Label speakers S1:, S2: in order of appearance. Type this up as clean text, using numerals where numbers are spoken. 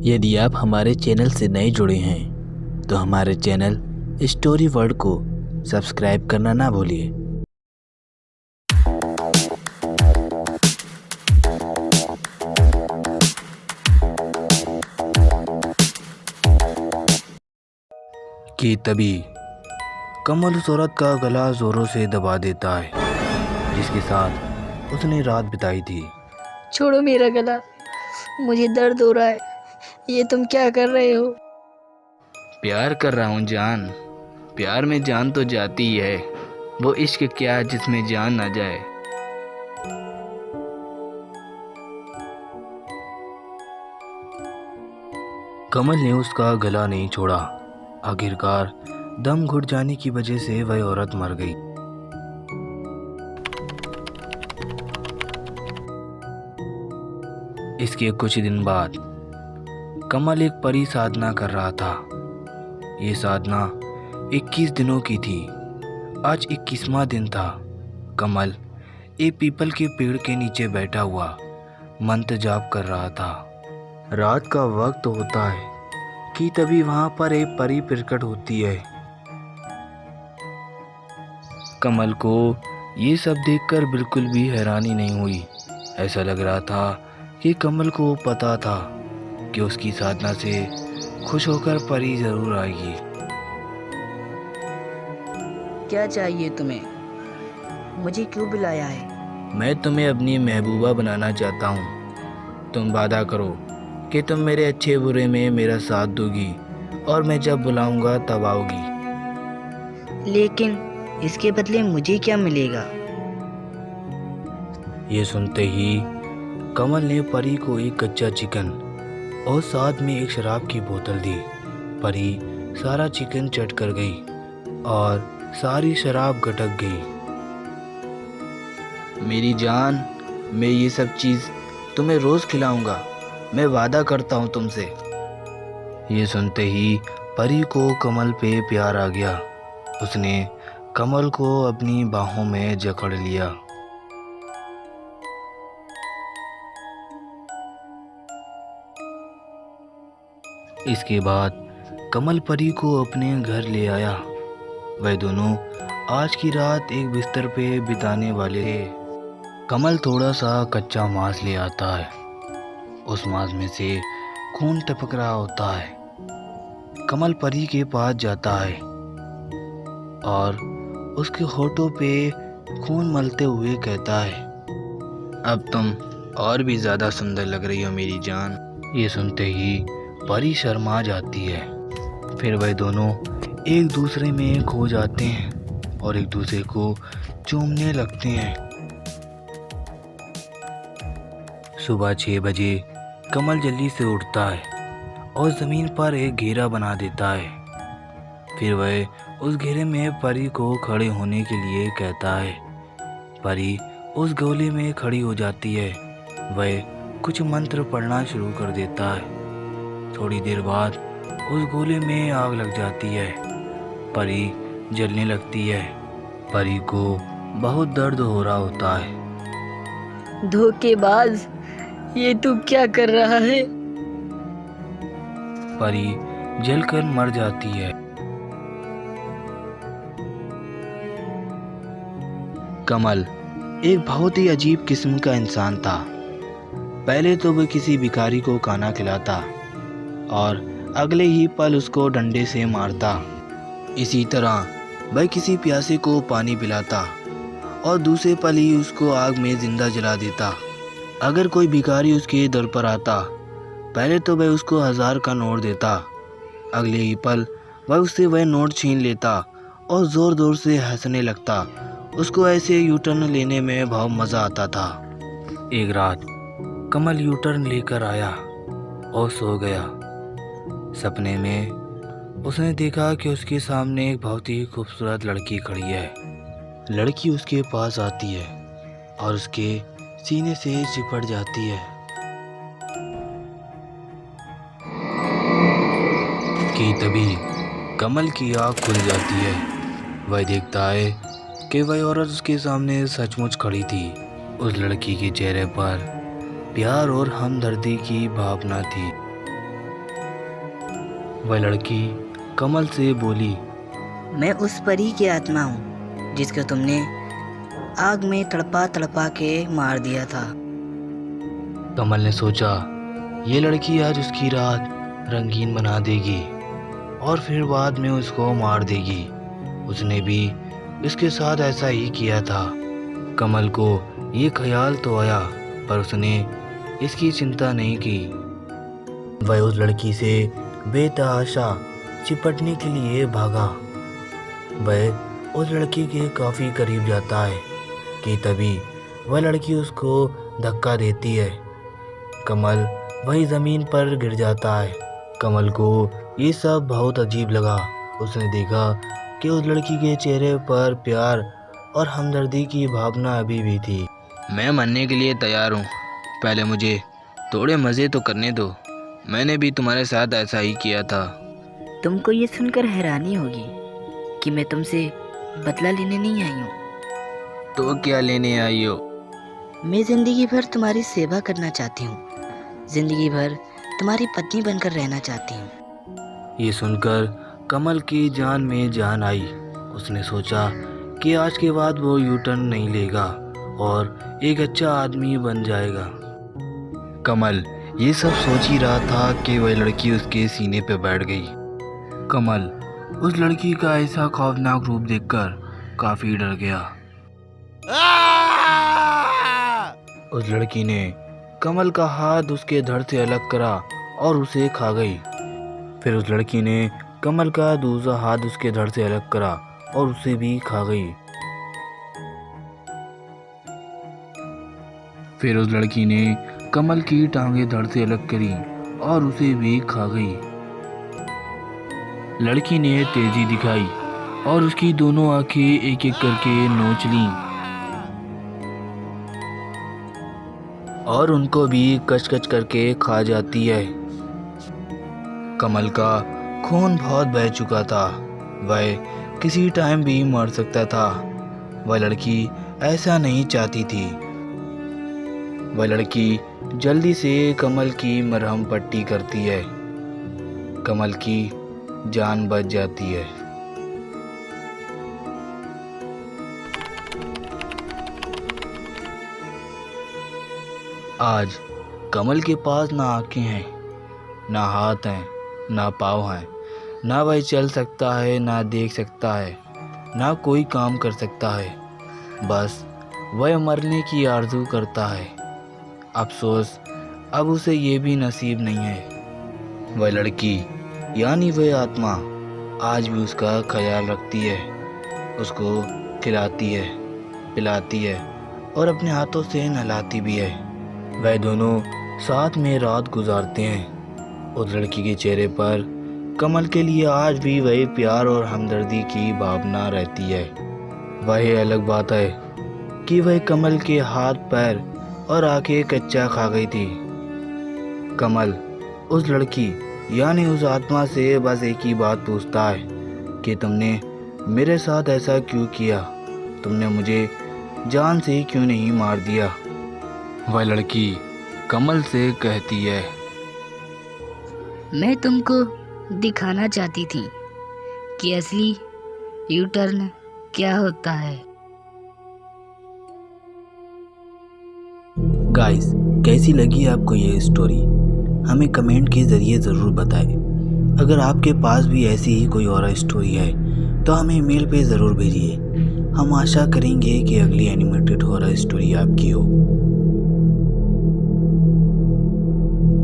S1: यदि आप हमारे चैनल से नए जुड़े हैं तो हमारे चैनल स्टोरी वर्ल्ड को सब्सक्राइब करना ना भूलिए। कि तभी कमल उस औरत का गला जोरों से दबा देता है जिसके साथ उसने रात बिताई थी।
S2: छोड़ो मेरा गला, मुझे दर्द हो रहा है। ये तुम क्या कर रहे हो?
S1: प्यार कर रहा हूँ जान। प्यार में जान तो जाती ही है, वो इश्क क्या जिसमें जान ना जाए। कमल ने उसका गला नहीं छोड़ा। आखिरकार दम घुट जाने की वजह से वह औरत मर गई। इसके कुछ दिन बाद कमल एक परी साधना कर रहा था। ये साधना 21 दिनों की थी। आज 21वां दिन था। कमल एक पीपल के पेड़ के नीचे बैठा हुआ मंत्र जाप कर रहा था। रात का वक्त होता है कि तभी वहां पर एक परी प्रकट होती है। कमल को ये सब देखकर बिल्कुल भी हैरानी नहीं हुई। ऐसा लग रहा था कि कमल को पता था कि उसकी साधना से खुश होकर परी जरूर आएगी।
S2: क्या चाहिए तुम्हें? मुझे क्यों बुलाया है?
S1: मैं तुम्हें अपनी महबूबा बनाना चाहता हूँ। तुम वादा करो कि तुम मेरे अच्छे बुरे में मेरा साथ दोगी और मैं जब बुलाऊंगा तब आओगी।
S2: लेकिन इसके बदले मुझे क्या मिलेगा?
S1: ये सुनते ही कमल ने परी को एक कच्चा चिकन और साथ में एक शराब की बोतल दी। परी सारा चिकन चट कर गई और सारी शराब गटक गई। मेरी जान, मैं ये सब चीज़ तुम्हें रोज़ खिलाऊंगा। मैं वादा करता हूँ तुमसे। ये सुनते ही परी को कमल पे प्यार आ गया। उसने कमल को अपनी बाहों में जकड़ लिया। इसके बाद कमल परी को अपने घर ले आया। वह दोनों आज की रात एक बिस्तर पे बिताने वाले थे। कमल थोड़ा सा कच्चा मांस ले आता है। उस मांस में से खून टपक रहा होता है। कमल परी के पास जाता है और उसके होठों पे खून मलते हुए कहता है, अब तुम और भी ज़्यादा सुंदर लग रही हो मेरी जान। ये सुनते ही परी शर्मा जाती है। फिर वह दोनों एक दूसरे में खो जाते हैं और एक दूसरे को चूमने लगते हैं। सुबह 6 बजे कमल जल्दी से उठता है और ज़मीन पर एक घेरा बना देता है। फिर वह उस घेरे में परी को खड़े होने के लिए कहता है। परी उस गोले में खड़ी हो जाती है। वह कुछ मंत्र पढ़ना शुरू कर देता है। थोड़ी देर बाद उस गोले में आग लग जाती है। परी जलने लगती है। परी को बहुत दर्द हो रहा होता है।
S2: धोखेबाज, ये तू क्या कर रहा है?
S1: परी जलकर मर जाती है। कमल एक बहुत ही अजीब किस्म का इंसान था। पहले तो वह किसी भिखारी को खाना खिलाता और अगले ही पल उसको डंडे से मारता। इसी तरह वह किसी प्यासे को पानी पिलाता और दूसरे पल ही उसको आग में जिंदा जला देता। अगर कोई भिखारी उसके दर पर आता, पहले तो वह उसको 1000 का नोट देता। अगले ही पल वह उससे वह नोट छीन लेता और ज़ोर ज़ोर से हंसने लगता। उसको ऐसे यूटर्न लेने में बहुत मज़ा आता था। एक रात कमल यूटर्न लेकर आया और सो गया। सपने में उसने देखा कि उसके सामने एक बहुत ही खूबसूरत लड़की खड़ी है। लड़की उसके पास आती है और उसके सीने से चिपट जाती है। कि तभी कमल की आँख खुल जाती है। वह देखता है कि वह औरत उसके सामने सचमुच खड़ी थी। उस लड़की के चेहरे पर प्यार और हमदर्दी की भावना थी। वह लड़की कमल से बोली,
S2: मैं उस परी की आत्मा हूँ जिसको तुमने आग में तड़पा तड़पा के मार दिया था।
S1: कमल ने सोचा ये लड़की आज उसकी रात रंगीन बना देगी और फिर बाद में उसको मार देगी। उसने भी इसके साथ ऐसा ही किया था। कमल को ये ख्याल तो आया पर उसने इसकी चिंता नहीं की। वह उस लड़की से बेतहाशा चिपटने के लिए भागा। वह उस लड़की के काफ़ी करीब जाता है कि तभी वह लड़की उसको धक्का देती है। कमल वही ज़मीन पर गिर जाता है। कमल को ये सब बहुत अजीब लगा। उसने देखा कि उस लड़की के चेहरे पर प्यार और हमदर्दी की भावना अभी भी थी। मैं मरने के लिए तैयार हूँ, पहले मुझे थोड़े मज़े तो करने दो। मैंने भी तुम्हारे साथ ऐसा ही किया था।
S2: तुमको ये सुनकर हैरानी होगी कि मैं तुमसे बदला लेने नहीं आई हूँ।
S1: तो क्या लेने आई हो?
S2: मैं ज़िंदगी भर तुम्हारी सेवा करना चाहती हूँ। ज़िंदगी भर तुम्हारी पत्नी बनकर रहना चाहती हूँ।
S1: ये सुनकर कमल की जान में जान आई। उसने सोचा कि आज के बाद वो यू टर्न नहीं लेगा और एक अच्छा आदमी बन जाएगा। कमल ये सब सोच ही रहा था कि वह लड़की उसके सीने पे बैठ गई। कमल उस लड़की का ऐसा खौफनाक रूप देखकर काफ़ी डर गया। उस लड़की ने कमल का हाथ उसके धड़ से अलग करा और उसे खा गई। फिर उस लड़की ने कमल का दूसरा हाथ उसके धड़ से अलग करा और उसे भी खा गई। फिर उस लड़की ने कमल की टांगें धड़ से अलग करी और उसे भी खा गई। लड़की ने तेजी दिखाई और उसकी दोनों आंखें एक एक करके नोच लीं और उनको भी कच-कच करके खा जाती है। कमल का खून बहुत बह चुका था। वह किसी टाइम भी मर सकता था। वह लड़की ऐसा नहीं चाहती थी। वह लड़की जल्दी से कमल की मरहम पट्टी करती है। कमल की जान बच जाती है। आज कमल के पास ना आँखें हैं, ना हाथ हैं, ना पाँव हैं, ना वह चल सकता है, ना देख सकता है, ना कोई काम कर सकता है। बस वह मरने की आरज़ू करता है। अफसोस अब उसे ये भी नसीब नहीं है। वह लड़की यानी वह आत्मा आज भी उसका ख्याल रखती है, उसको खिलाती है, पिलाती है और अपने हाथों से नहलाती भी है। वह दोनों साथ में रात गुजारते हैं। उस लड़की के चेहरे पर कमल के लिए आज भी वही प्यार और हमदर्दी की भावना रहती है। वह अलग बात है कि वह कमल के हाथ पैर और आंखें कच्चा खा गई थी। कमल उस लड़की यानी उस आत्मा से बस एक ही बात पूछता है कि तुमने मेरे साथ ऐसा क्यों किया? तुमने मुझे जान से क्यों नहीं मार दिया? वह लड़की कमल से कहती है,
S2: मैं तुमको दिखाना चाहती थी कि असली यू टर्न क्या होता है।
S1: गाइस, कैसी लगी आपको ये स्टोरी? हमें कमेंट के ज़रिए ज़रूर बताएं। अगर आपके पास भी ऐसी ही कोई और स्टोरी है तो हमें ईमेल पे ज़रूर भेजिए। हम आशा करेंगे कि अगली एनिमेटेड हॉरर स्टोरी आपकी हो।